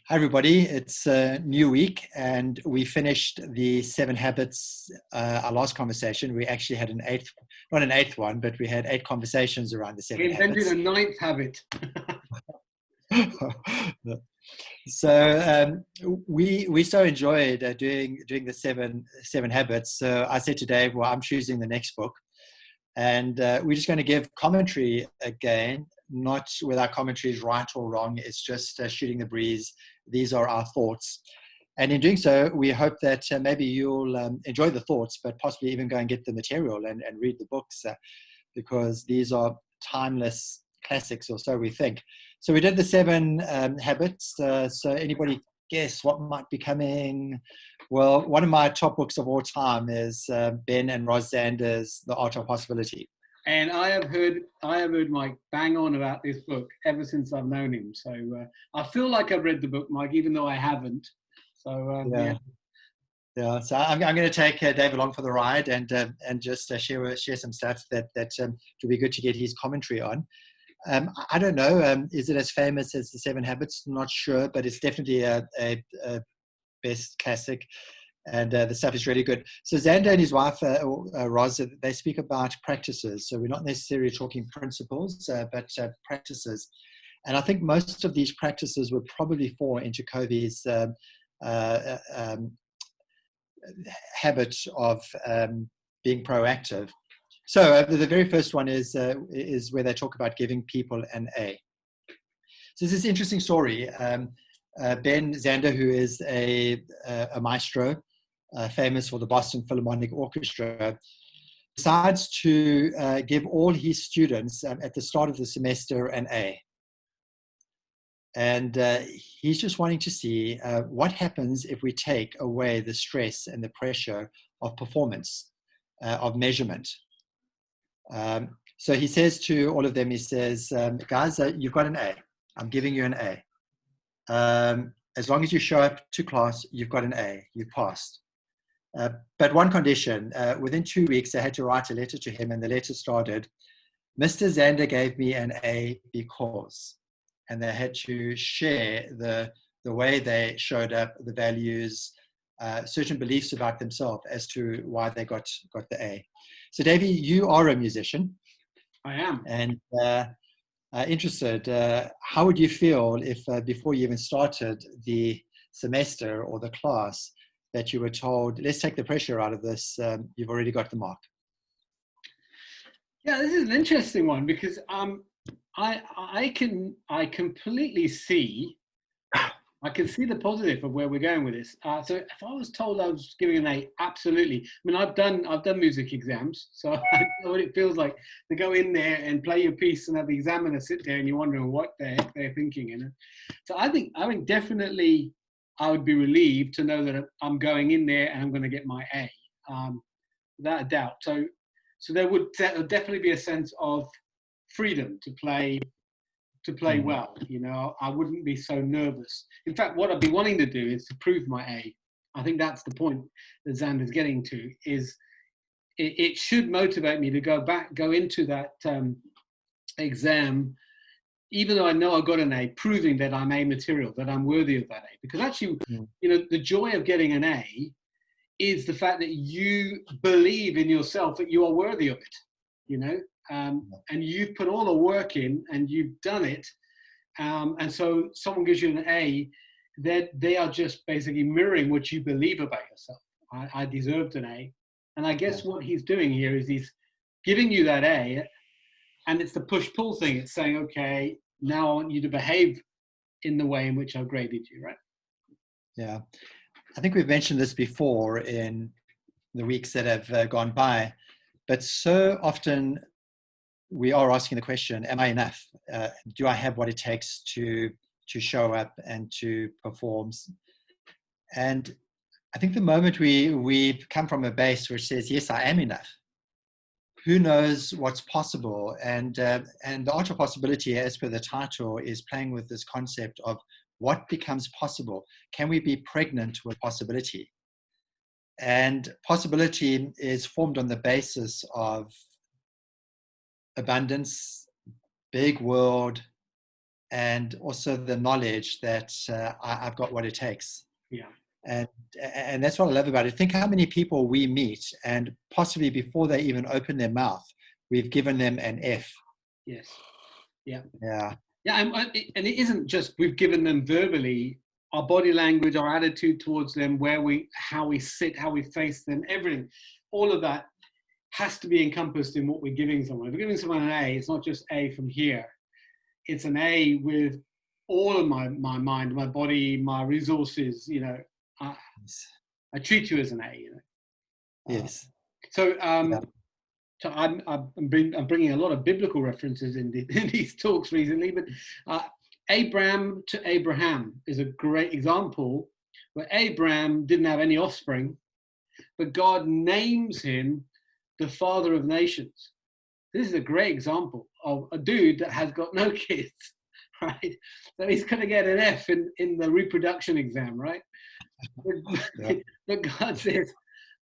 Hi, everybody. It's a new week, and we finished the Seven Habits, our last conversation. We actually had not an eighth one, but we had 8 conversations around the We Seven invented a Habits. ninth habit. So we so enjoyed doing the seven habits. So I said to Dave, well, I'm choosing the next book, and we're just going to give commentary again, not whether our commentary is right or wrong. It's just shooting the breeze. These are our thoughts. And in doing so, we hope that maybe you'll enjoy the thoughts, but possibly even go and get the material and read the books, because these are timeless classics, or so we think. So we did the seven habits. So anybody guess what might be coming? Well, one of my top books of all time is Ben and Roz Zander's The Art of Possibility. And I have heard Mike bang on about this book ever since I've known him. So I feel like I've read the book, Mike, even though I haven't. So yeah. Yeah, so I'm going to take Dave along for the ride and just share some stuff that would be good to get his commentary on. I don't know. Is it as famous as the Seven Habits? Not sure, but it's definitely a best classic, and the stuff is really good. So Xander and his wife Roz, they speak about practices. So we're not necessarily talking principles, but practices. And I think most of these practices would probably fall into Covey's habit of being proactive. So the very first one is where they talk about giving people an A. So this is an interesting story. Ben Zander, who is a maestro, famous for the Boston Philharmonic Orchestra, decides to give all his students at the start of the semester an A. And he's just wanting to see what happens if we take away the stress and the pressure of performance, of measurement. So he says to all of them, he says, guys, you've got an A. I'm giving you an A. As long as you show up to class, you've got an A. You passed. But one condition, within 2 weeks, they had to write a letter to him, and the letter started, Mr. Zander gave me an A because. And they had to share the way they showed up, the values, certain beliefs about themselves as to why they got the A. So Davey, you are a musician. I am. And interested, how would you feel if before you even started the semester or the class that you were told, let's take the pressure out of this, you've already got the mark? Yeah, this is an interesting one because I completely see, I can see the positive of where we're going with this. So if I was told I was giving an A, absolutely. I mean, I've done music exams, so I know what it feels like to go in there and play your piece and have the examiner sit there and you're wondering what the heck they're thinking. You know? So I think definitely I would be relieved to know that I'm going in there and I'm going to get my A, without a doubt. So there would definitely be a sense of freedom to play well. You know, I wouldn't be so nervous. In fact, what I'd be wanting to do is to prove my A. I think that's the point that Xander's getting to, is it should motivate me to go into that exam, even though I know I got an A, proving that I'm A material, that I'm worthy of that A. Because actually, you know, the joy of getting an A is the fact that you believe in yourself that you are worthy of it, you know, and you've put all the work in and you've done it. And so someone gives you an A, they are just basically mirroring what you believe about yourself. I deserved an A. And I guess what he's doing here is he's giving you that A, and it's the push-pull thing. It's saying, okay, now I want you to behave in the way in which I've graded you, right? Yeah. I think we've mentioned this before in the weeks that have gone by, but so often we are asking the question, am I enough? Do I have what it takes to show up and to perform? And I think the moment we come from a base which says, yes, I am enough, who knows what's possible? And the art of possibility, as per the title, is playing with this concept of what becomes possible. Can we be pregnant with possibility? And possibility is formed on the basis of abundance, big world, and also the knowledge that I've got what it takes. Yeah. And that's what I love about it. Think how many people we meet, and possibly before they even open their mouth, we've given them an F. Yes. Yeah. Yeah. Yeah. And it isn't just we've given them verbally, our body language, our attitude towards them, how we sit, how we face them, everything, all of that has to be encompassed in what we're giving someone. If we're giving someone an A, it's not just A from here. It's an A with all of my mind, my body, my resources. I treat you as an A. Yes. So Yeah. So I'm bringing a lot of biblical references in these talks recently, but Abram to Abraham is a great example where Abram didn't have any offspring, but God names him the father of nations. This is a great example of a dude that has got no kids, right? So he's going to get an F in the reproduction exam, right? But God says,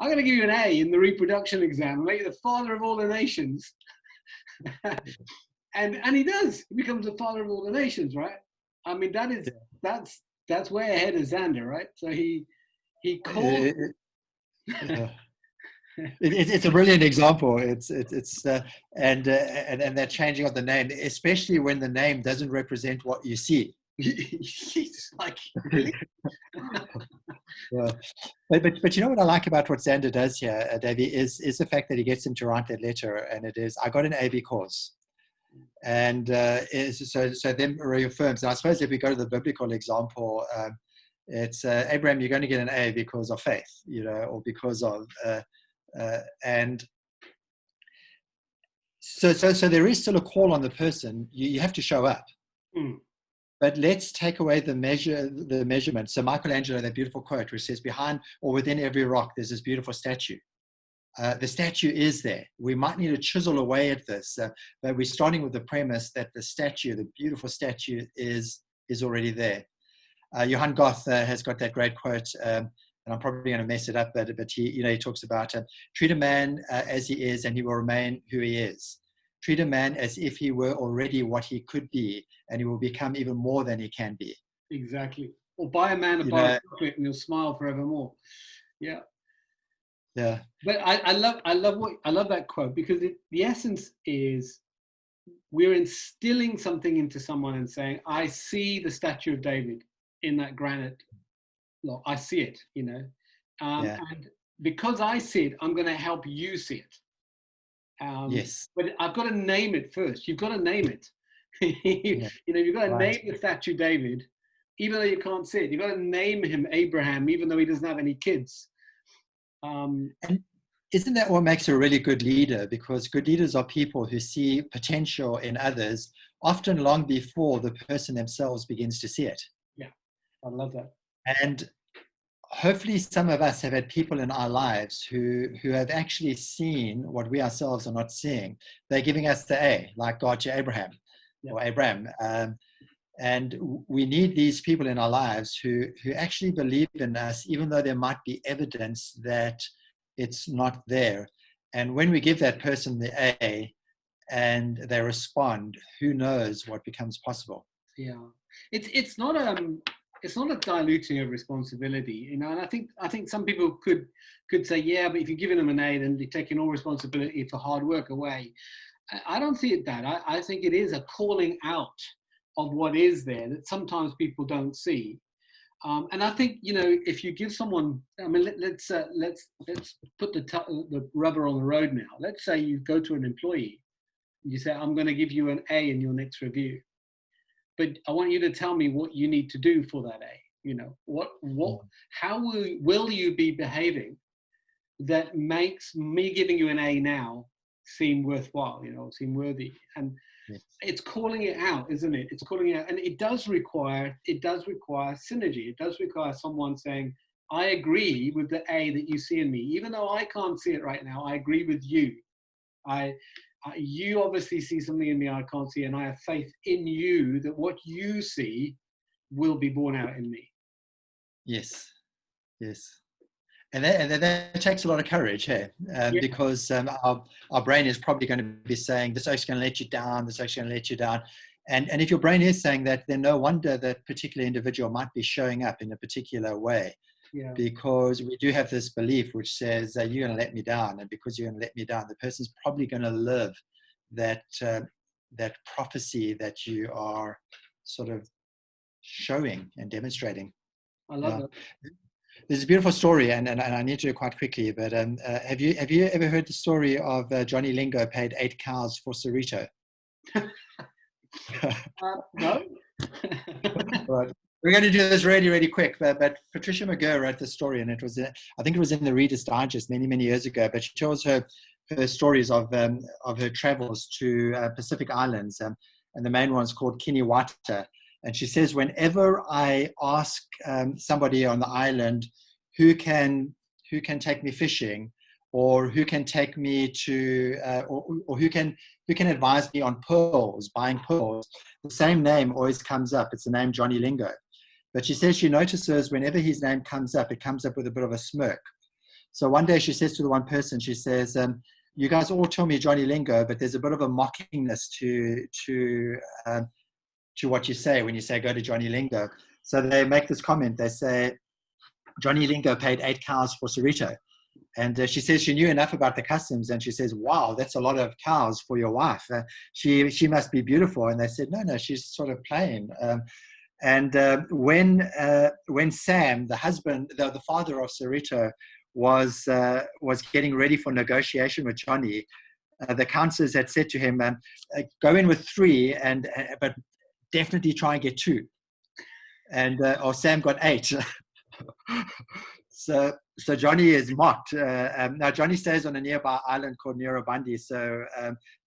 I'm going to give you an A in the reproduction exam, make you the father of all the nations. and he does. He becomes the father of all the nations, right? I mean, that's way ahead of Xander, right? So he called. It's a brilliant example. And that changing of the name, especially when the name doesn't represent what you see. It's like, really? Yeah. But you know what I like about what Xander does here, Davey, is the fact that he gets him to write that letter, and it is, I got an A because. And so then reaffirms. And I suppose if we go to the biblical example, it's Abraham, you're going to get an A because of faith, or because of, and so there is still a call on the person. You have to show up. Mm. But let's take away the measurement. So Michelangelo, that beautiful quote where it says, behind or within every rock, there's this beautiful statue. The statue is there. We might need to chisel away at this, but we're starting with the premise that the statue, the beautiful statue, is already there. Johann Goth has got that great quote, and I'm probably going to mess it up, but he talks about treat a man as he is, and he will remain who he is. Treat a man as if he were already what he could be, and he will become even more than he can be. Exactly. Or buy a man a bar of chocolate, and he'll smile forevermore. Yeah. Yeah. But I love that quote, because the essence is we're instilling something into someone and saying, I see the statue of David in that granite block. I see it, and because I see it, I'm going to help you see it. Yes. But I've got to name it first. You've got to name it. You've got to name the statue David, even though you can't see it. You've got to name him Abraham, even though he doesn't have any kids. And isn't that what makes a really good leader? Because good leaders are people who see potential in others, often long before the person themselves begins to see it. Yeah, I love that. And hopefully some of us have had people in our lives who have actually seen what we ourselves are not seeing. They're giving us the A, like God to Abraham, or Abraham. And we need these people in our lives who actually believe in us, even though there might be evidence that it's not there. And when we give that person the A and they respond, who knows what becomes possible? Yeah, it's not a diluting of responsibility, and I think some people could say, yeah, but if you're giving them an A, then you're taking all responsibility for hard work away. I don't see it that. I think it is a calling out of what is there that sometimes people don't see. And I think, if you give someone, I mean, let's put the rubber on the road now. Let's say you go to an employee, and you say, I'm going to give you an A in your next review, but I want you to tell me what you need to do for that A. How will you be behaving that makes me giving you an A now seem worthwhile, seem worthy? And it's calling it out, isn't it? It's calling it out, and it does require synergy. It does require someone saying, I agree with the A that you see in me, even though I can't see it right now. I agree with you. You obviously see something in me I can't see, and I have faith in you that what you see will be borne out in me. Yes. And that takes a lot of courage, hey? Because our brain is probably going to be saying, this is going to let you down, this is going to let you down. And if your brain is saying that, then no wonder that particular individual might be showing up in a particular way. Yeah. Because we do have this belief which says, you're going to let me down. And because you're going to let me down, the person's probably going to live that, that prophecy that you are sort of showing and demonstrating. I love it. There's a beautiful story, and I need to do it quite quickly, but have you ever heard the story of Johnny Lingo paid 8 cows for Cerrito? No. Right. We're going to do this really, really quick, but Patricia McGurr wrote the story, and it was, I think it was in the Reader's Digest many, many years ago, but she tells her stories of her travels to Pacific Islands, and the main one's called Kiniwata. And she says, whenever I ask somebody on the island who can take me fishing, or who can take me to, or who can advise me on pearls, buying pearls, the same name always comes up. It's the name Johnny Lingo. But she says she notices whenever his name comes up, it comes up with a bit of a smirk. So one day she says to the one person, she says, you guys all tell me Johnny Lingo, but there's a bit of a mockingness to what you say when you say go to Johnny Lingo. So they make this comment. They say, Johnny Lingo paid 8 cows for Cerrito. And she says she knew enough about the customs, and she says, wow, that's a lot of cows for your wife. She must be beautiful. And they said, no, she's sort of plain. And when Sam, the husband, the father of Cerrito, was getting ready for negotiation with Johnny, the counselors had said to him, go in with 3, but definitely try and get 2. And or Sam got 8. So Johnny is mocked. Now Johnny stays on a nearby island called Nirobandi. So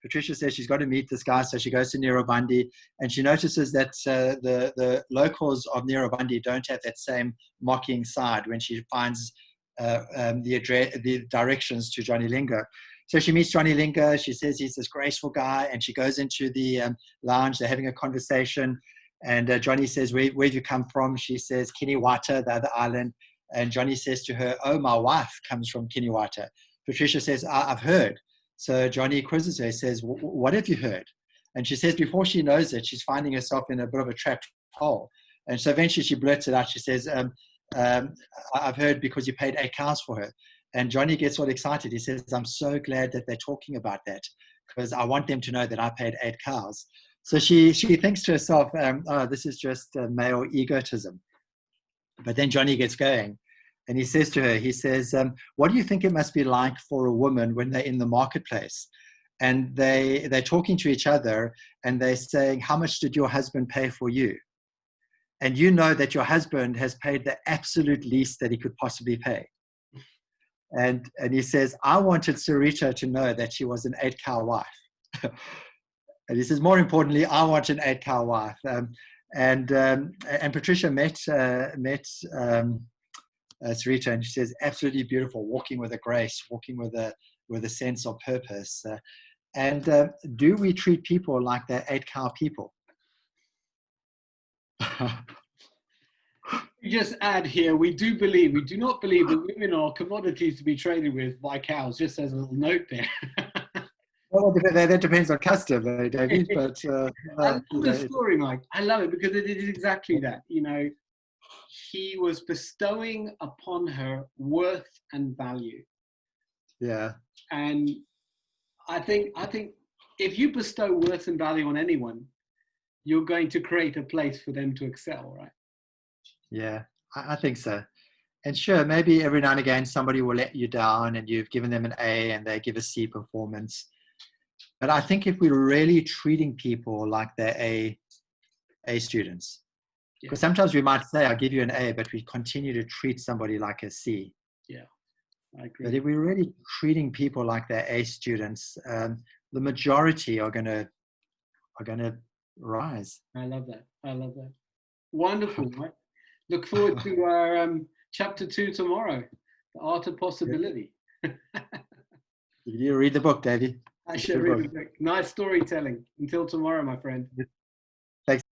Patricia says she's got to meet this guy. So she goes to Nirobandi, and she notices that the locals of Nirobandi don't have that same mocking side when she finds the directions to Johnny Lingo. So she meets Johnny Lingo. She says he's this graceful guy, and she goes into the lounge. They're having a conversation, and Johnny says, where'd you come from? She says, Kiniwata, the other island. And Johnny says to her, oh, my wife comes from Kiniwata. Patricia says, I've heard. So Johnny quizzes her, says, what have you heard? And she says before she knows it, she's finding herself in a bit of a trapped hole. And so eventually she blurts it out. She says, I've heard because you paid 8 cows for her. And Johnny gets all excited. He says, I'm so glad that they're talking about that, because I want them to know that I paid 8 cows. So she thinks to herself, oh, this is just male egotism. But then Johnny gets going, and he says to her, he says, what do you think it must be like for a woman when they're in the marketplace and they're talking to each other and they're saying, how much did your husband pay for you? And you know that your husband has paid the absolute least that he could possibly pay. And he says, I wanted Cerrito to know that she was an 8-cow wife. And he says, more importantly, I want an 8-cow wife. And Patricia met Cerrito, and she says, absolutely beautiful, walking with a grace, walking with a sense of purpose. Do we treat people like they're 8-cow people? You just add here, we do not believe that women are commodities to be traded with by cows, just as a little note there. Well, that depends on custom, David. But I love the story, Mike. I love it because it is exactly that. You know, he was bestowing upon her worth and value. Yeah. And I think if you bestow worth and value on anyone, you're going to create a place for them to excel, right? Yeah, I think so. And sure, maybe every now and again somebody will let you down, and you've given them an A and they give a C performance. But I think if we're really treating people like they're A students, because sometimes we might say, I'll give you an A, but we continue to treat somebody like a C. Yeah, I agree. But if we're really treating people like they're A students, the majority are going to rise. I love that. Wonderful, right? Look forward to our chapter 2 tomorrow, The Art of Possibility. You read the book, Davey. I should read the book. Nice storytelling. Until tomorrow, my friend.